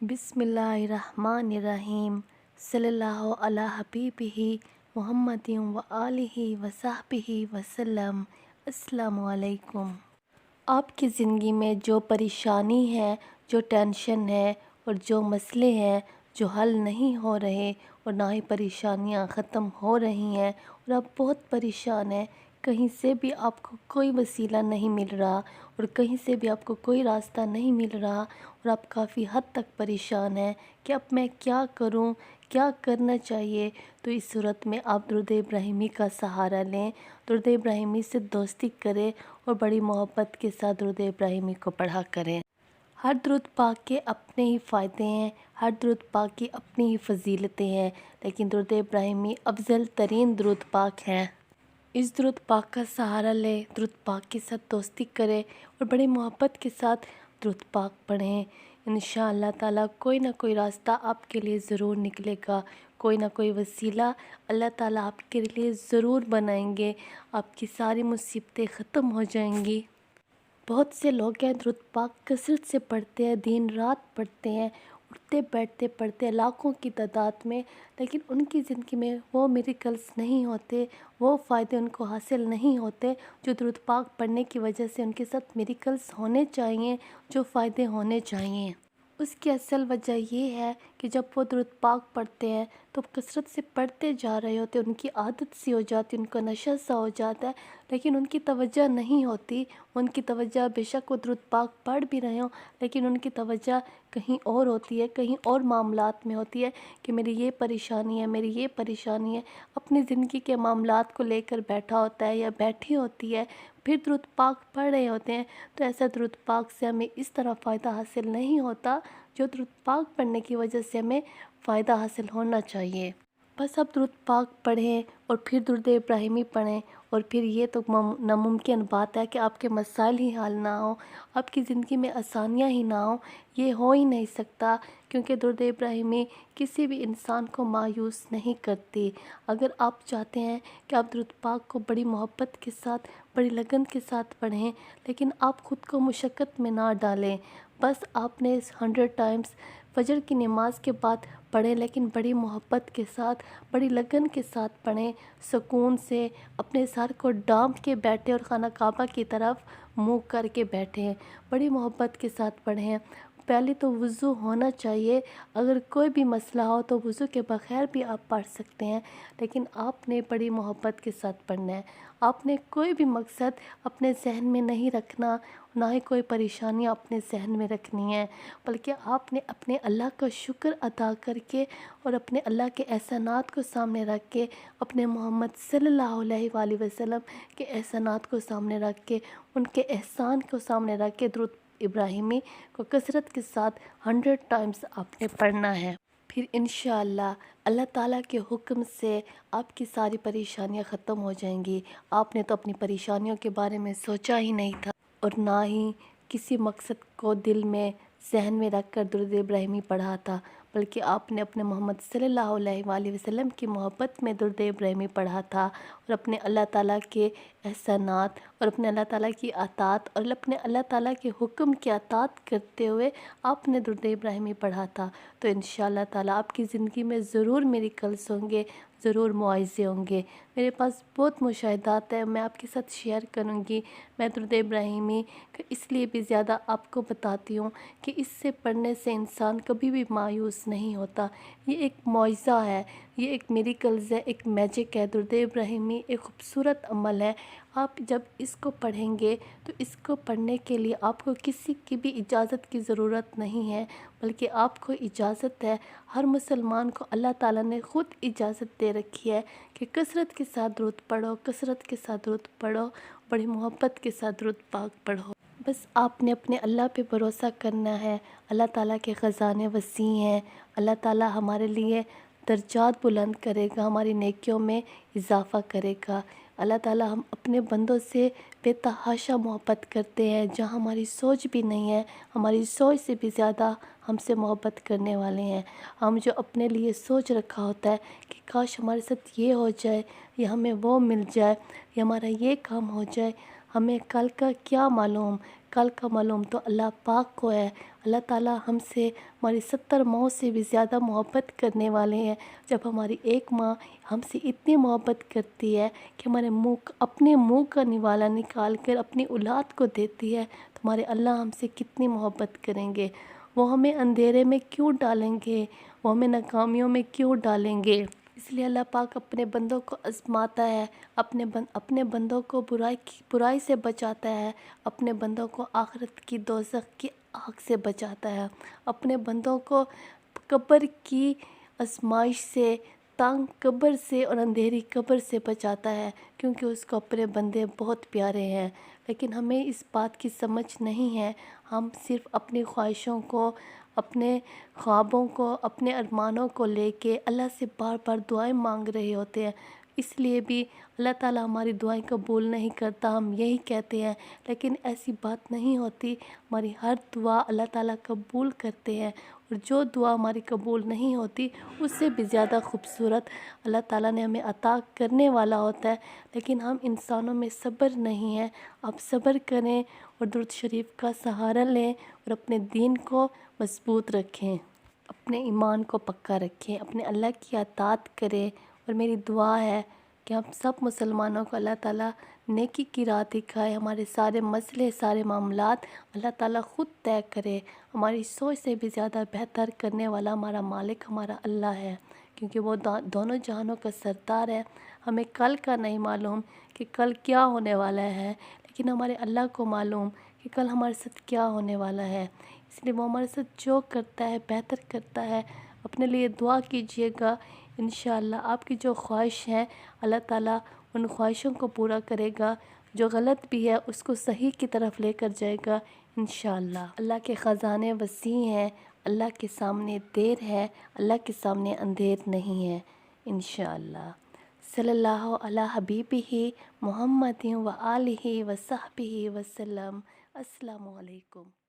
بسم اللہ الرحمن الرحیم صلی اللہ علی حبیبہ محمد و آلہ و صحبہ وسلم۔ السلام علیکم۔ آپ کی زندگی میں جو پریشانی ہے، جو ٹینشن ہے اور جو مسئلے ہیں جو حل نہیں ہو رہے اور نہ ہی پریشانیاں ختم ہو رہی ہیں اور آپ بہت پریشان ہیں، کہیں سے بھی آپ کو کوئی وسیلہ نہیں مل رہا اور کہیں سے بھی آپ کو کوئی راستہ نہیں مل رہا اور آپ کافی حد تک پریشان ہیں کہ اب میں کیا کروں، کیا کرنا چاہیے، تو اس صورت میں آپ درود ابراہیمی کا سہارا لیں، درود ابراہیمی سے دوستی کریں اور بڑی محبت کے ساتھ درود ابراہیمی کو پڑھا کریں۔ ہر درود پاک کے اپنے ہی فائدے ہیں، ہر درود پاک کی اپنی ہی فضیلتیں ہیں، لیکن درود ابراہیمی افضل ترین درود پاک ہیں۔ اس درود پاک کا سہارا لیں، درود پاک کے ساتھ دوستی کریں اور بڑی محبت کے ساتھ درود پاک پڑھیں۔ انشاءاللہ تعالیٰ کوئی نہ کوئی راستہ آپ کے لیے ضرور نکلے گا، کوئی نہ کوئی وسیلہ اللہ تعالیٰ آپ کے لیے ضرور بنائیں گے، آپ کی ساری مصیبتیں ختم ہو جائیں گی۔ بہت سے لوگ ہیں درود پاک کثرت سے پڑھتے ہیں، دن رات پڑھتے ہیں، اٹھتے بیٹھتے پڑھتے ہیں لاکھوں کی تعداد میں، لیکن ان کی زندگی میں وہ میریکلز نہیں ہوتے، وہ فائدے ان کو حاصل نہیں ہوتے جو درود پاک پڑھنے کی وجہ سے ان کے ساتھ میریکلز ہونے چاہیے، جو فائدے ہونے چاہیے۔ اس کی اصل وجہ یہ ہے کہ جب وہ درود پاک پڑھتے ہیں تو کثرت سے پڑھتے جا رہے ہوتے، ان کی عادت سی ہو جاتی، ان کا نشہ سا ہو جاتا ہے، لیکن ان کی توجہ نہیں ہوتی، ان کی توجہ بے شک وہ درود پاک پڑھ بھی رہے ہوں لیکن ان کی توجہ کہیں اور ہوتی ہے، کہیں اور معاملات میں ہوتی ہے کہ میری یہ پریشانی ہے، میری یہ پریشانی ہے، اپنی زندگی کے معاملات کو لے کر بیٹھا ہوتا ہے یا بیٹھی ہوتی ہے، پھر درود پاک پڑھ رہے ہوتے ہیں۔ تو ایسا درود پاک سے ہمیں اس طرح فائدہ حاصل نہیں ہوتا جو درود پاک پڑھنے کی وجہ سے ہمیں فائدہ حاصل ہونا چاہیے۔ بس آپ درود پاک پڑھیں اور پھر درود ابراہیمی پڑھیں، اور پھر یہ تو ناممکن بات ہے کہ آپ کے مسائل ہی حل نہ ہوں، آپ کی زندگی میں آسانیاں ہی نہ ہوں، یہ ہو ہی نہیں سکتا، کیونکہ درود ابراہیمی کسی بھی انسان کو مایوس نہیں کرتی۔ اگر آپ چاہتے ہیں کہ آپ درود پاک کو بڑی محبت کے ساتھ، بڑی لگن کے ساتھ پڑھیں، لیکن آپ خود کو مشقت میں نہ ڈالیں، بس آپ نے 100 ٹائمز فجر کی نماز کے بعد پڑھیں، لیکن بڑی محبت کے ساتھ، بڑی لگن کے ساتھ پڑھیں، سکون سے اپنے سر کو ڈانپ کے بیٹھیں اور خانہ کعبہ کی طرف منہ کر کے بیٹھیں، بڑی محبت کے ساتھ پڑھیں۔ پہلے تو وضو ہونا چاہیے، اگر کوئی بھی مسئلہ ہو تو وضو کے بغیر بھی آپ پڑھ سکتے ہیں، لیکن آپ نے بڑی محبت کے ساتھ پڑھنا ہے۔ آپ نے کوئی بھی مقصد اپنے ذہن میں نہیں رکھنا، نہ ہی کوئی پریشانیاں اپنے ذہن میں رکھنی ہیں، بلکہ آپ نے اپنے اللہ کا شکر ادا کر کے اور اپنے اللہ کے احسانات کو سامنے رکھ کے، اپنے محمد صلی اللہ علیہ وآلہ وسلم کے احسانات کو سامنے رکھ کے، ان کے احسان کو سامنے رکھ کے درود ابراہیمی کو کثرت کے ساتھ 100 ٹائمز آپ نے پڑھنا ہے۔ پھر انشاءاللہ اللہ تعالیٰ کے حکم سے آپ کی ساری پریشانیاں ختم ہو جائیں گی۔ آپ نے تو اپنی پریشانیوں کے بارے میں سوچا ہی نہیں تھا اور نہ ہی کسی مقصد کو دل میں ذہن میں رکھ کر درود ابراہیمی پڑھا تھا، بلکہ آپ نے اپنے محمد صلی اللہ علیہ وآلہ وسلم کی محبت میں درود ابراہیمی پڑھا تھا، اور اپنے اللہ تعالیٰ کے احسانات اور اپنے اللہ تعالیٰ کی اطاعت اور اپنے اللہ تعالیٰ کے حکم کی اطاعت کرتے ہوئے آپ نے درود ابراہیمی پڑھا تھا۔ تو انشاءاللہ تعالیٰ آپ کی زندگی میں ضرور میریکلز ہوں گے، ضرور معاوضے ہوں گے۔ میرے پاس بہت مشاہدات ہیں، میں آپ کے ساتھ شیئر کروں گی۔ میں درود ابراہیمی اس لیے بھی زیادہ آپ کو بتاتی ہوں کہ اس سے پڑھنے سے انسان کبھی بھی مایوس نہیں ہوتا۔ یہ ایک معجزہ ہے، یہ ایک میریکلز ہے، ایک میجک ہے۔ درود ابراہیمی ایک خوبصورت عمل ہے۔ آپ جب اس کو پڑھیں گے تو اس کو پڑھنے کے لیے آپ کو کسی کی بھی اجازت کی ضرورت نہیں ہے، بلکہ آپ کو اجازت ہے۔ ہر مسلمان کو اللہ تعالیٰ نے خود اجازت دے رکھی ہے کہ کثرت کے ساتھ درود پڑھو، کثرت کے ساتھ درود پڑھو، بڑی محبت کے ساتھ درود پاک پڑھو۔ بس آپ نے اپنے اللہ پہ بھروسہ کرنا ہے۔ اللہ تعالیٰ کے خزانے وسیع ہیں، اللہ تعالیٰ ہمارے لیے درجات بلند کرے گا، ہماری نیکیوں میں اضافہ کرے گا۔ اللہ تعالیٰ ہم اپنے بندوں سے بے تحاشا محبت کرتے ہیں، جہاں ہماری سوچ بھی نہیں ہے، ہماری سوچ سے بھی زیادہ ہم سے محبت کرنے والے ہیں۔ ہم جو اپنے لیے سوچ رکھا ہوتا ہے کہ کاش ہمارے ساتھ یہ ہو جائے یا ہمیں وہ مل جائے یا ہمارا یہ کام ہو جائے، ہمیں کل کا کیا معلوم، کل کا معلوم تو اللہ پاک کو ہے۔ اللہ تعالیٰ ہم سے ہماری 70 ماؤں سے بھی زیادہ محبت کرنے والے ہیں۔ جب ہماری ایک ماں ہم سے اتنی محبت کرتی ہے کہ ہمارے اپنے منہ کا نوالا نکال کر اپنی اولاد کو دیتی ہے، تو ہمارے اللہ ہم سے کتنی محبت کریں گے۔ وہ ہمیں اندھیرے میں کیوں ڈالیں گے، وہ ہمیں ناکامیوں میں کیوں ڈالیں گے۔ اس لیے اللہ پاک اپنے بندوں کو آزماتا ہے، اپنے بندوں کو برائی سے بچاتا ہے، اپنے بندوں کو آخرت کی دوزخ کی آگ سے بچاتا ہے، اپنے بندوں کو قبر کی آزمائش سے، تنگ قبر سے اور اندھیری قبر سے بچاتا ہے، کیونکہ اس کو اپنے بندے بہت پیارے ہیں۔ لیکن ہمیں اس بات کی سمجھ نہیں ہے، ہم صرف اپنی خواہشوں کو، اپنے خوابوں کو، اپنے ارمانوں کو لے کے اللہ سے بار بار دعائیں مانگ رہے ہوتے ہیں۔ اس لیے بھی اللہ تعالیٰ ہماری دعائیں قبول نہیں کرتا، ہم یہی کہتے ہیں، لیکن ایسی بات نہیں ہوتی۔ ہماری ہر دعا اللہ تعالیٰ قبول کرتے ہیں، اور جو دعا ہماری قبول نہیں ہوتی اس سے بھی زیادہ خوبصورت اللہ تعالیٰ نے ہمیں عطا کرنے والا ہوتا ہے، لیکن ہم انسانوں میں صبر نہیں ہے۔ آپ صبر کریں اور درود شریف کا سہارا لیں اور اپنے دین کو مضبوط رکھیں، اپنے ایمان کو پکا رکھیں، اپنے اللہ کی اطاعت کریں۔ اور میری دعا ہے کہ ہم سب مسلمانوں کو اللہ تعالیٰ نیکی کی راہ دکھائے، ہمارے سارے مسئلے، سارے معاملات اللہ تعالیٰ خود طے کرے۔ ہماری سوچ سے بھی زیادہ بہتر کرنے والا ہمارا مالک ہمارا اللہ ہے، کیونکہ وہ دونوں جہانوں کا سردار ہے۔ ہمیں کل کا نہیں معلوم کہ کل کیا ہونے والا ہے، لیکن ہمارے اللہ کو معلوم کہ کل ہمارے ساتھ کیا ہونے والا ہے۔ اس لیے وہ ہمارے ساتھ جو کرتا ہے بہتر کرتا ہے۔ اپنے لیے دعا کیجئے گا، انشاءاللہ آپ کی جو خواہش ہے اللہ تعالیٰ ان خواہشوں کو پورا کرے گا، جو غلط بھی ہے اس کو صحیح کی طرف لے کر جائے گا انشاءاللہ۔ اللہ کے خزانے وسیع ہیں، اللہ کے سامنے دیر ہے، اللہ کے سامنے اندھیر نہیں ہے انشاءاللہ۔ صلی اللہ علی حبیبہ محمد و آلہ و صحبہ وسلم۔ السلام علیکم۔